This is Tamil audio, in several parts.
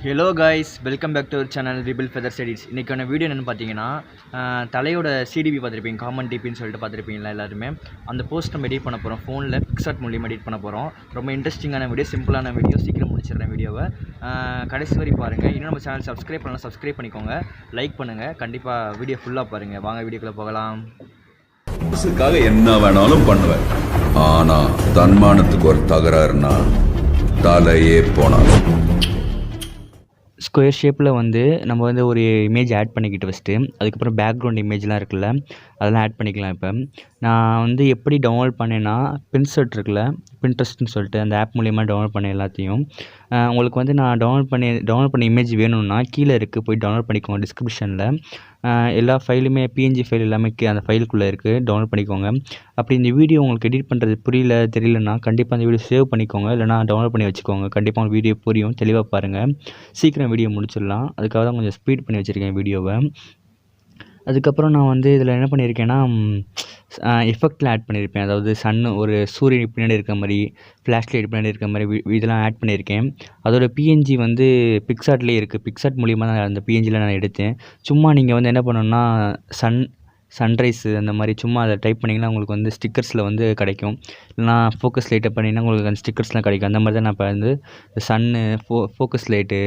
Hello guys, welcome back to our channel rebel feather studies. இன்றைக்கான வீடியோ என்னென்னு பார்த்தீங்கன்னா, தலையோட சிடிபி பார்த்துருப்பீங்க, காமன் டிபின்னு சொல்லிட்டு பார்த்துருப்பீங்களா எல்லாருமே. அந்த போஸ்ட் நம்ம எடிட் பண்ண போகிறோம், ஃபோனில் PicsArt மூலியமாக எடிட் பண்ண போகிறோம். ரொம்ப இன்ட்ரெஸ்டிங்கான வீடியோ, சிம்பிளான வீடியோ, சீக்கிரம் முடிச்சிடுறேன் வீடியோவை. கடைசி வரை பாருங்கள். இன்னும் நம்ம சேனல் சப்ஸ்கிரைப் பண்ணலாம், சப்ஸ்கிரைப் பண்ணிக்கோங்க, லைக் பண்ணுங்கள். கண்டிப்பாக வீடியோ ஃபுல்லாக பாருங்கள். வாங்க வீடியோக்குள்ளே போகலாம். என்ன வேணாலும் பண்ணுவேன், ஆனால் தன்மானத்துக்கு ஒரு தகராறுனா தலையே போனாலும். ஸ்கொயர் ஷேப்பில் வந்து நம்ம வந்து ஒரு இமேஜ் ஆட் பண்ணிக்கிட்டு ஃபஸ்ட்டு, அதுக்கப்புறம் பேக்ரவுண்ட் இமேஜ்லாம் இருக்குல்ல, அதெல்லாம் ஆட் பண்ணிக்கலாம். இப்போ நான் வந்து எப்படி டவுன்லோட் பண்ணேன்னா, PicsArt இருக்குல்ல, பின்ட்ரெஸ்ட்னு சொல்லிட்டு அந்த ஆப் மூலிமா டவுன்லோட் பண்ண எல்லாத்தையும். உங்களுக்கு வந்து நான் டவுன்லோட் பண்ண இமேஜ் வேணும்னா கீழே இருக்குது, போய் டவுன்லோட் பண்ணிக்கோங்க. டிஸ்கிரிப்ஷனில் எல்லா ஃபைலுமே PNG ஃபைல் எல்லாமே அந்த ஃபைலுக்குள்ளே இருக்குது, டவுன்லோட் பண்ணிக்கோங்க. அப்படி இந்த வீடியோ உங்களுக்கு எடிட் பண்ணுறது தெரியலன்னா கண்டிப்பாக அந்த வீடியோ சேவ் பண்ணிக்கோங்க, இல்லைனா டவுன்லோட் பண்ணி வச்சுக்கோங்க. கண்டிப்பாக உங்களுக்கு வீடியோ புரியும், தெளிவாக பாருங்கள். சீக்கிரம் வீடியோ முடிச்சிடலாம், அதுக்காக தான் கொஞ்சம் ஸ்பீட் பண்ணி வச்சுருக்கேன் வீடியோவை. அதுக்கப்புறம் நான் வந்து இதில் என்ன பண்ணியிருக்கேன்னா, எஃபெக்டில் ஆட் பண்ணியிருப்பேன். அதாவது ஒரு சூரியன் பின்னாடி இருக்க மாதிரி, ஃப்ளாஷ் லைட் பின்னாடி இருக்க மாதிரி இதெல்லாம் ஆட் பண்ணியிருக்கேன். அதோட PNG வந்து PicsArtலேயே இருக்குது. PicsArt மூலிமா தான் அந்த PNGயில் நான் எடுத்தேன். சும்மா நீங்கள் வந்து என்ன பண்ணணுன்னா, சன்ரைஸு அந்த மாதிரி சும்மா அதை டைப் பண்ணிங்கன்னா உங்களுக்கு வந்து ஸ்டிக்கர்ஸில் வந்து கிடைக்கும். இல்லைனா ஃபோக்கஸ் லைட்டை பண்ணிங்கன்னா உங்களுக்கு அந்த ஸ்டிக்கர்ஸ்லாம் கிடைக்கும். அந்த மாதிரி தான் நான் இப்போ வந்து ஃபோக்கஸ் லைட்டு,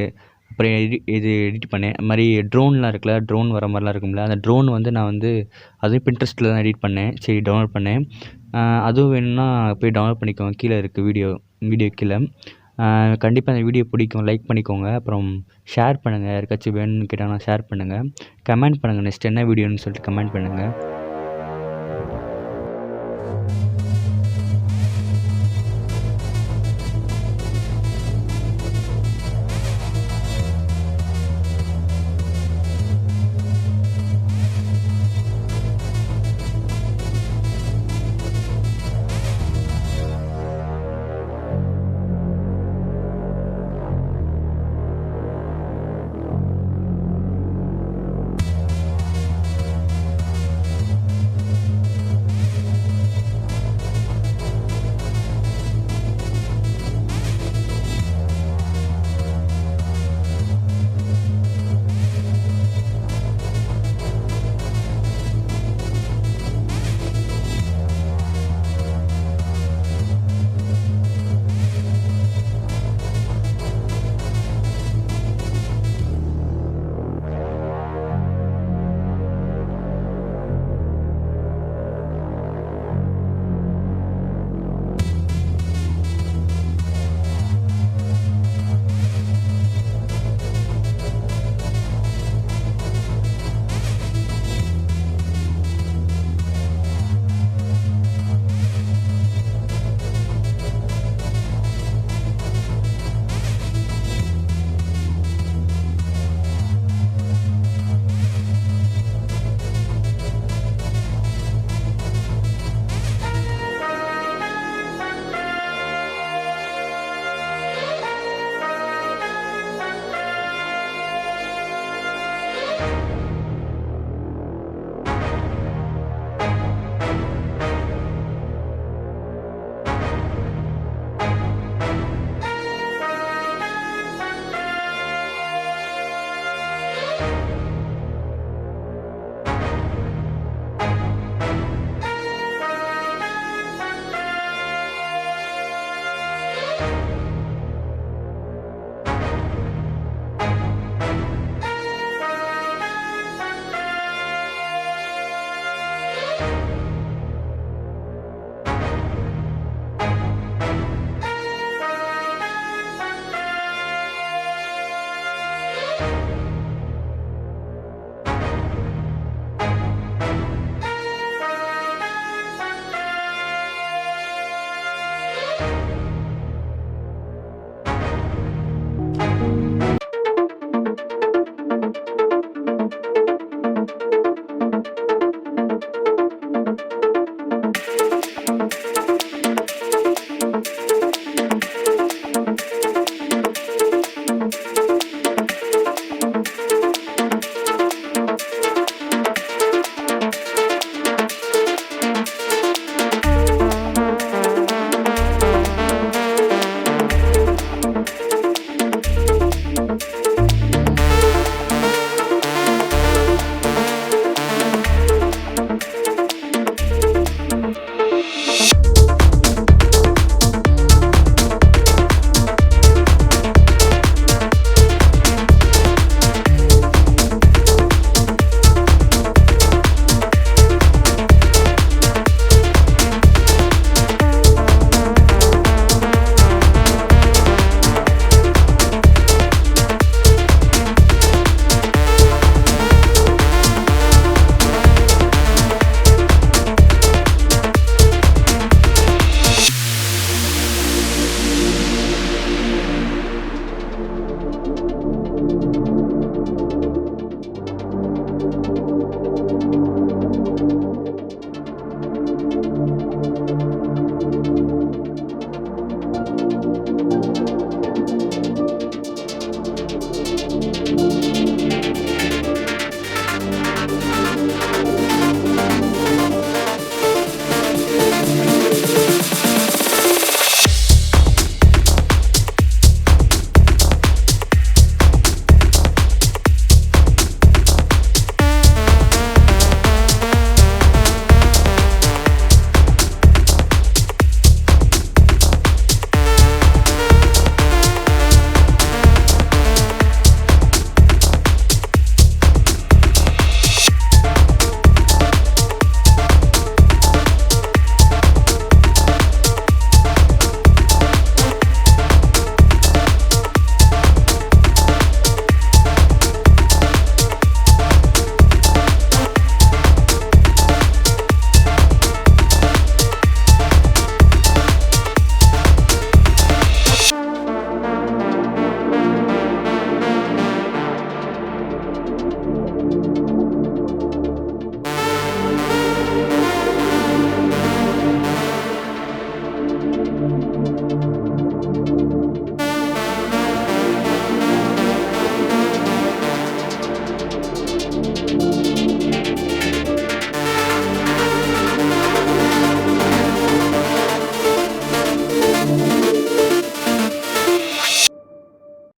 அப்புறம் இது எடிட் பண்ணேன். அது மாதிரி ட்ரோன்லாம் இருக்குல்ல, ட்ரோன் வர மாதிரிலாம் இருக்கும்ல, அந்த ட்ரோன் வந்து நான் வந்து அதுவும் Pinterestல தான் எடிட் பண்ணேன். சரி, டவுன்லோட் பண்ணேன். அதுவும் வேணும்னா போய் டவுன்லோட் பண்ணிக்கோங்க, கீழே இருக்குது வீடியோ கீழே. கண்டிப்பாக அந்த வீடியோ பிடிக்கும், லைக் பண்ணிக்கோங்க. அப்புறம் ஷேர் பண்ணுங்கள், யாருக்காச்சும் வேணும்னு கேட்டாங்கன்னா ஷேர் பண்ணுங்கள். கமெண்ட் பண்ணுங்கள், நெக்ஸ்ட் என்ன வீடியோன்னு சொல்லிட்டு கமெண்ட் பண்ணுங்கள்.